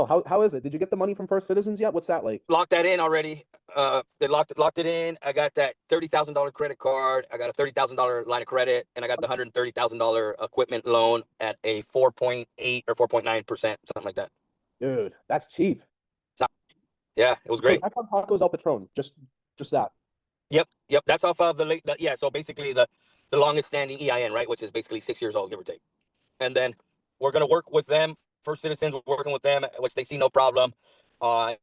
How is it? Did you get the money from First Citizens yet? What's that like? Locked that in already. They locked it in. I got that $30,000 credit card. I got a $30,000 line of credit, and I got the $130,000 equipment loan at a 4.8 or 4.9%, something like that. Dude, that's cheap. Yeah, it was So great. that's on Tacos El Patron. Just that. Yep. That's off of the late. Yeah, so basically the longest standing EIN, right, which is basically 6 years old, give or take. And then we're gonna work with them. First Citizens, we're working with them, which they see no problem on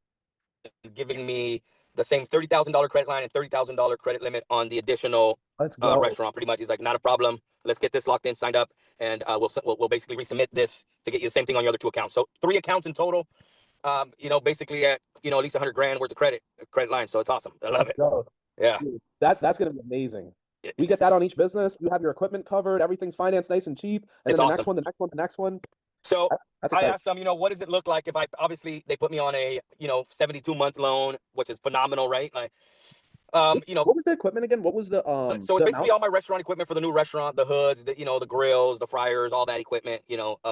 giving me the same $30,000 credit line and $30,000 credit limit on the additional Let's go. restaurant. Pretty much, he's like, not a problem. Let's get this locked in, signed up, and we'll basically resubmit this to get you the same thing on your other two accounts. So 3 accounts in total. Basically at at least 100 grand worth of credit line. So it's awesome. I love Let's it. go. Yeah. Dude, that's gonna be amazing. We get that on each business. You have your equipment covered. Everything's financed nice and cheap. And It's then the awesome. next one, the next one, the next one. So That's I exciting. asked them, what does it look like if obviously they put me on a 72-month loan, which is phenomenal, right? Like, What was the equipment again? What was the so it's the basically amount? all my restaurant equipment for the new restaurant, the hoods, the grills, the fryers, all that equipment,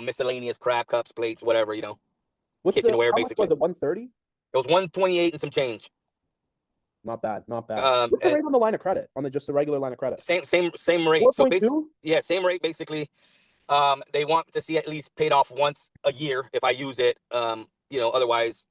miscellaneous crab cups, plates, whatever, What's the kitchenware, how much basically. was it? 130? It was 128 and some change. Not bad, not bad. What's the And rate on the line of credit? On just the regular line of credit? same rate. So basically, 4.2? yeah, same rate basically. They want to see at least paid off once a year if I use it. Otherwise,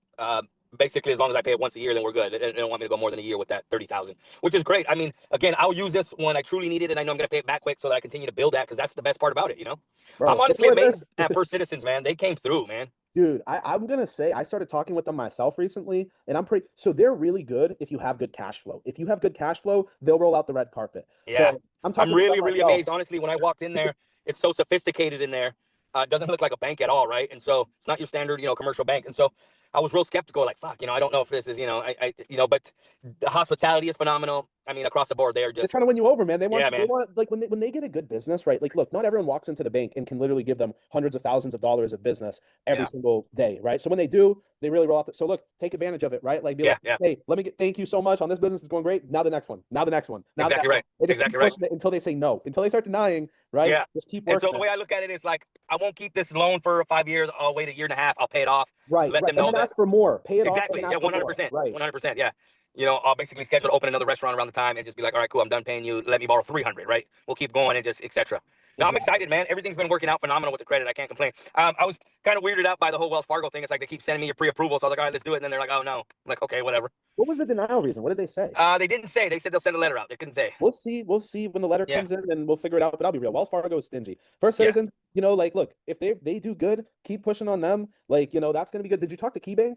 basically as long as I pay it once a year, then we're good. They don't want me to go more than a year with that 30,000, which is great. I mean, again, I'll use this when I truly need it, and I know I'm gonna pay it back quick, so that I continue to build that because that's the best part about it. I'm Bro, honestly amazed at First Citizens, man. They came through, man. dude, I'm gonna say I started talking with them myself recently, and so they're really good if you have good cash flow. If you have good cash flow, they'll roll out the red carpet. Yeah, So I'm I'm talking with them really, really myself. amazed. Honestly, when I walked in there, it's so sophisticated in there. It doesn't look like a bank at all, right? And so it's not your standard, commercial bank. And so I was real skeptical, like, fuck, I don't know if this is, but the hospitality is phenomenal. I mean, across the board, they are They're just, trying to win you over, man. They want yeah, you, they man. want like when they get a good business, right? Like, look, not everyone walks into the bank and can literally give them hundreds of thousands of dollars of business every Yeah, single day, right? So when they do, they really roll out. So look, take advantage of it, right? Like, be yeah, like, yeah. hey, let me get thank you so much on this business. It's going great. Now the next one. Now the next one. Now the Exactly next one. right. They just keep Exactly right. pushing it until they say no, until they start denying, right? Yeah. Just keep And working so the it. way I look at it is like, I won't keep this loan for 5 years. I'll wait a year and a half. I'll pay it off. Right, Let right. them And know then that. ask for more. Pay it off and Exactly. then Yeah, ask for more. 100%. Right. 100%. Yeah. I'll basically schedule to open another restaurant around the time and just be like, all right, cool, I'm done paying you. Let me borrow 300, right? We'll keep going and just etc. No, I'm Exactly. excited, man. Everything's been working out phenomenal with the credit. I can't complain. I was kind of weirded out by the whole Wells Fargo thing. It's like they keep sending me your pre-approval. So I was like, all right, let's do it. And then they're like, oh, no. I'm like, okay, whatever. What was the denial reason? What did they say? They didn't say. They said they'll send a letter out. They couldn't say. We'll see. We'll see when the letter Yeah. comes in, and we'll figure it out. But I'll be real. Wells Fargo is stingy. First Yeah. Citizens, like, look, if they do good, keep pushing on them. Like, that's gonna be good. Did you talk to KeyBank?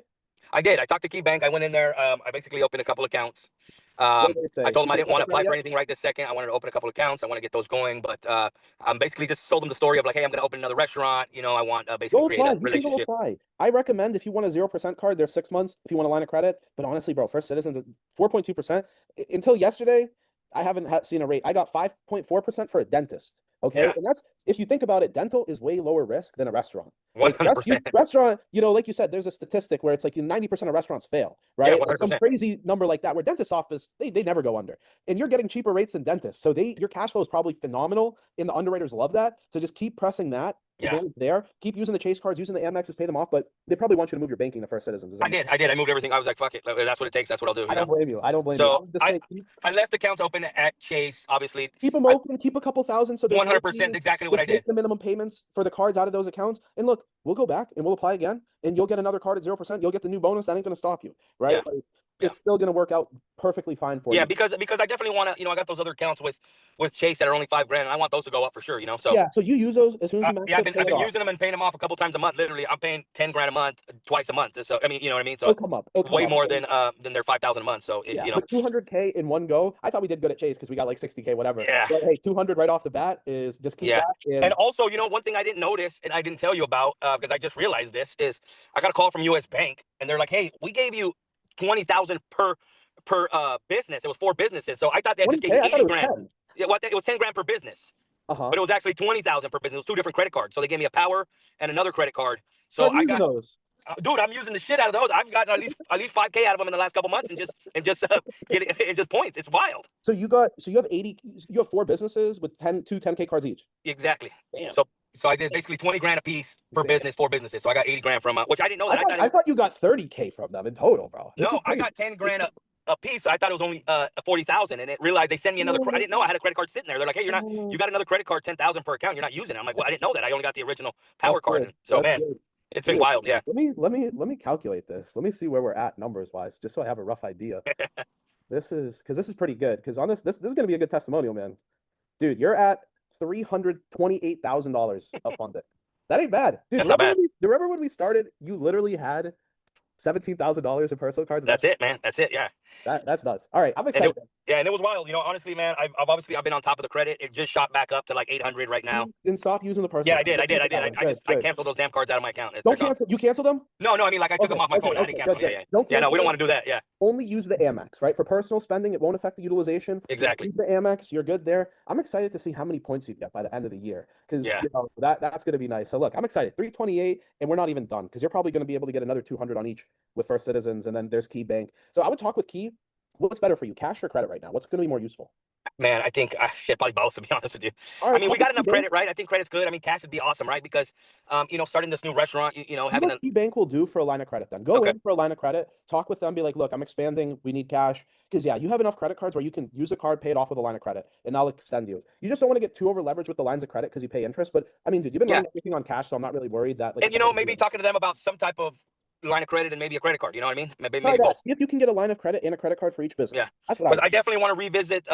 I did. I talked to KeyBank. I went in there. I basically opened a couple accounts. What did they I say? told them Did I you didn't get want to credit card apply for yet? anything right this second. I wanted to open a couple accounts. I want to get those going. But I'm basically just sold them the story of like, hey, I'm going to open another restaurant. I want basically Go create apply. a You can go relationship. apply. I recommend if you want a 0% card, there's 6 months. If you want a line of credit, but honestly, bro, First Citizens 4.2%. Until yesterday, I haven't seen a rate. I got 5.4% for a dentist. Okay, Yeah, and that's if you think about it, dental is way lower risk than a restaurant. Like 100%. restaurant, like you said, there's a statistic where it's like 90% of restaurants fail, Yeah, right? Like some 100%. crazy number like that, where dentist office they never go under, and you're getting cheaper rates than dentists, so your cash flow is probably phenomenal, and the underwriters love that. So just keep pressing that. Yeah, Advantage there. Keep using the Chase cards, using the Amexes, pay them off, but they probably want you to move your banking to First Citizens. I did. I did. I moved everything. I was like, fuck it. That's what it takes. That's what I'll do. I don't blame you. I don't blame you. I So was just saying, I left accounts open at Chase. Obviously, keep them open, keep a couple thousand, so there's no 100% fees. exactly what I Just make did. the minimum payments for the cards out of those accounts. And look, we'll go back and we'll apply again, and you'll get another card at 0%. You'll get the new bonus. That ain't going to stop you, right? Yeah, Like, yeah. it's still going to work out perfectly fine for Yeah, you. because I definitely want to. I got those other accounts with Chase that are only $5,000, and I want those to go up for sure. So Yeah, so you use those as soon as you max yeah, it, pay I've it been off. using them and paying them off a couple times a month. Literally, I'm paying $10,000 a month, twice a month. So I mean, you know what I mean. So It'll come up. It'll come way up. more than their 5,000 a month. So Yeah, but 200K in one go. I thought we did good at Chase because we got like 60K, whatever. Yeah, But hey, 200 right off the bat is just keep yeah. that. And And also, one thing I didn't notice and I didn't tell you about because I just realized this is I got a call from U.S. Bank and they're like, hey, we gave you 20,000 per business. It was 4 businesses, so I thought they just gave 20K, me I thought 80 it was grand. 10. Yeah, what it was 10 grand per business. Uh-huh. But it was actually 20,000 per business. It was 2 different credit cards. So they gave me a Power and another credit card. So Start I using got, those. dude, I'm using the shit out of those. I've gotten at least 5K out of them in the last couple months, and just getting and just points. It's wild. So you have 80. You have 4 businesses with 2 10K cards each. Exactly. Damn. So So I did basically 20 grand a piece per Insane. business, 4 businesses. So I got 80 grand from which I didn't know I that. I thought thought it I was, thought you got 30K from them in total, bro. This is no, I crazy. got 10 grand a piece. So I thought it was only 40,000, and it realized they send me another. I didn't know I had a credit card sitting there. They're like, hey, you got another credit card, 10,000 per account. You're not using it. I'm like, well, I didn't know that. I only got the original That's power card. good. And so, That's man, good. it's been Dude, wild. Yeah. let me calculate this. Let me see where we're at numbers wise, just so I have a rough idea. This is pretty good. Because on this is gonna be a good testimonial, man. Dude, you're at $328,000 up funded. That ain't bad. Dude, That's not bad. remember when we started? You literally had $17,000 in personal cards. That's it, man. That's it. Yeah. That's nuts. All right, I'm And excited. yeah, and it was wild. Honestly, man, I've obviously I've been on top of the credit. It just shot back up to like 800 right now. And stop using the Yeah, personal I cards. did. I did. I did. I Good, just I good. canceled those damn cards out of my account. They're Don't gone. cancel. You cancel them? No, I mean like I took Okay, them off my phone. I didn't cancel good, them. good. Yeah, yeah. Don't Yeah, no, cancel we don't them. want to do that. Yeah, Only use the Amex, right? For personal spending, it won't affect the utilization. Just exactly. use the Amex. You're good there. I'm excited to see how many points you get by the end of the year because Yeah, that's going to be nice. So look, I'm excited. 328, and we're not even done because you're probably going to be able to get another 200 on each with First Citizens, and then there's Key Bank. So I would talk with Key. What's better for you, cash or credit right now? What's going to be more useful? man. I think shit, probably both to be honest with you. All I right, mean, we talk with got Key enough Bank. credit, right? I think credit's good. I mean, cash would be awesome, right? Because starting this new restaurant, See having what a Key Bank will do for a line of credit then. Go okay, in for a line of credit, talk with them, be like, look, I'm expanding, we need cash. Because yeah, you have enough credit cards where you can use a card, pay it off with a line of credit, and they'll extend you. You just don't want to get too over leveraged with the lines of credit because you pay interest. But I mean, dude, you've been yeah, running everything on cash, so I'm not really worried that like and it's not gonna be maybe talking to them about some type of line of credit and maybe a credit card. You know what I mean? try Maybe both. that. See if you can get a line of credit and a credit card for each Yeah, business. That's what I because would I do. definitely want to revisit.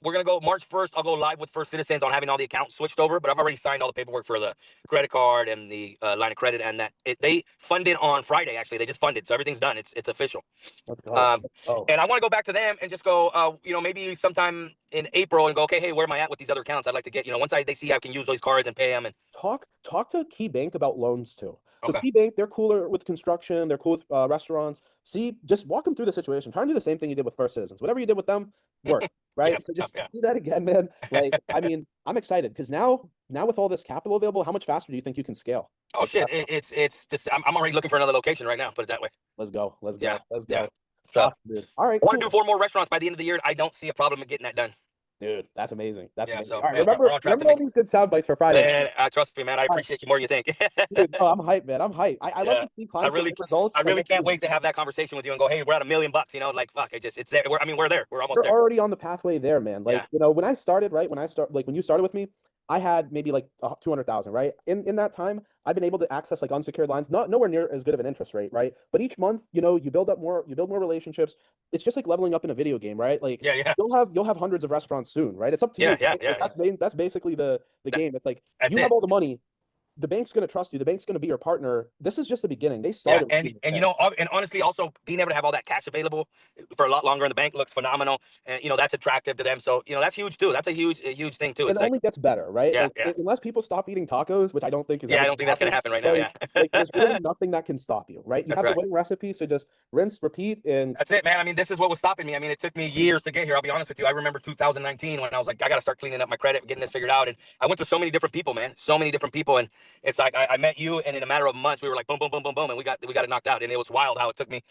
We're gonna go March 1st. I'll go live with First Citizens on having all the accounts switched over, but I've already signed all the paperwork for the credit card and the line of credit, and they funded on Friday. Actually, they just funded, so everything's done. It's official. Let's go. Um, Oh, and I want to go back to them and just go, maybe sometime in April and go, okay, hey, where am I at with these other accounts? I'd like to get, once they see I can use those cards and pay them. And talk to Key Bank about loans too. So okay, Key Bank, they're cooler with construction, they're cool with restaurants. See, just walk them through the situation. Try and do the same thing you did with First Citizens. Whatever you did with them, work, yeah, right? So just yeah. do that again, man. Like, I mean, I'm excited because now with all this capital available, how much faster do you think you can scale? Oh Like the shit, restaurant. it's just I'm already looking for another location right now. Put it that way. Let's go. Let's Yeah, go. Let's yeah. go. So Awesome, dude. All right, I want to do cool. 4 more restaurants by the end of the year. I don't see a problem in getting that done. Dude, that's amazing. That's Yeah, amazing. so All right, man, we're remember on track to remember all make. these good sound bites for Friday. Man, trust me, man. I All right, appreciate you more than you think. dude. Oh, I'm hyped, man. I'm hyped. I love Yeah, to see I clients get really, good results I and really then can't use it. wait to have that conversation with you and go, hey, we're at $1 million. Like fuck, it's there. We're there. We're almost You're there. already on the pathway there, man. Yeah, Like, when I started, right? When you started with me, I had maybe like 200,000, right? In that time, I've been able to access like unsecured lines, not nowhere near as good of an interest rate, right? But each month, you build more relationships. It's just like leveling up in a video game, right? Like yeah, yeah, you'll have hundreds of restaurants soon, right? It's up to yeah, you, yeah, right? yeah, Like yeah. that's basically the That, game. It's like that's you have it. all the money, the bank's going to trust you. The bank's going to be your partner. This is just the beginning. They Yeah, started with and you. and honestly, also being able to have all that cash available for a lot longer in the bank looks phenomenal, and that's attractive to them. So that's huge too. That's a huge thing too. It It's like, only gets better, right? yeah, Like yeah, unless people stop eating tacos, which I don't think is yeah. ever I going don't think to that's gonna happen. happen right now. Yeah, Like there's really nothing that can stop you, right? You that's have the right. winning recipe, so just rinse, repeat, and That's it, man. I mean, this is what was stopping me. I mean, it took me years to get here. I'll be honest with you. I remember 2019 when I was like, I got to start cleaning up my credit, getting this figured out. And I went through so many different people, man. So many different people. And it's like I met you, and in a matter of months, we were like, boom, boom, boom, boom, boom, and we got it knocked out. And it was wild how it took me,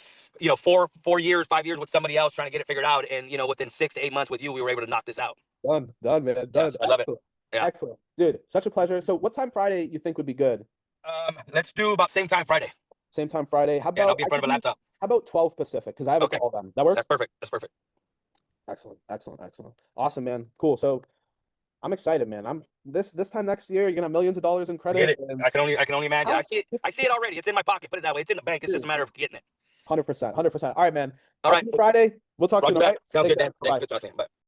4 years, 5 years with somebody else trying to get it figured out. And within 6 to 8 months with you, we were able to knock this out. done, man, done. Yes, I love it. Excellent, Yeah. excellent, dude. Such a pleasure. So, what time Friday you think would be good? Let's do about same time Friday. Same time Friday. How Yeah, and I'll about be in I front could of a do? laptop. How about 12 Pacific? Because I have a Okay, call then. That works. that's perfect. That's perfect. Excellent, excellent, excellent. Awesome, man. Cool. So, I'm excited, man. I'm this time next year, you're gonna have millions of dollars in Get credit, it. and I can only imagine. how? I see it. I see it already. It's in my pocket. Put it that way. It's in the bank. It's just a matter of getting it. 100%, 100%. All right, man. All I'll right. see you Friday. We'll talk soon. Roger All that. right. Sounds Take good, care. Dan. Thanks. Bye. Good talking. Bye.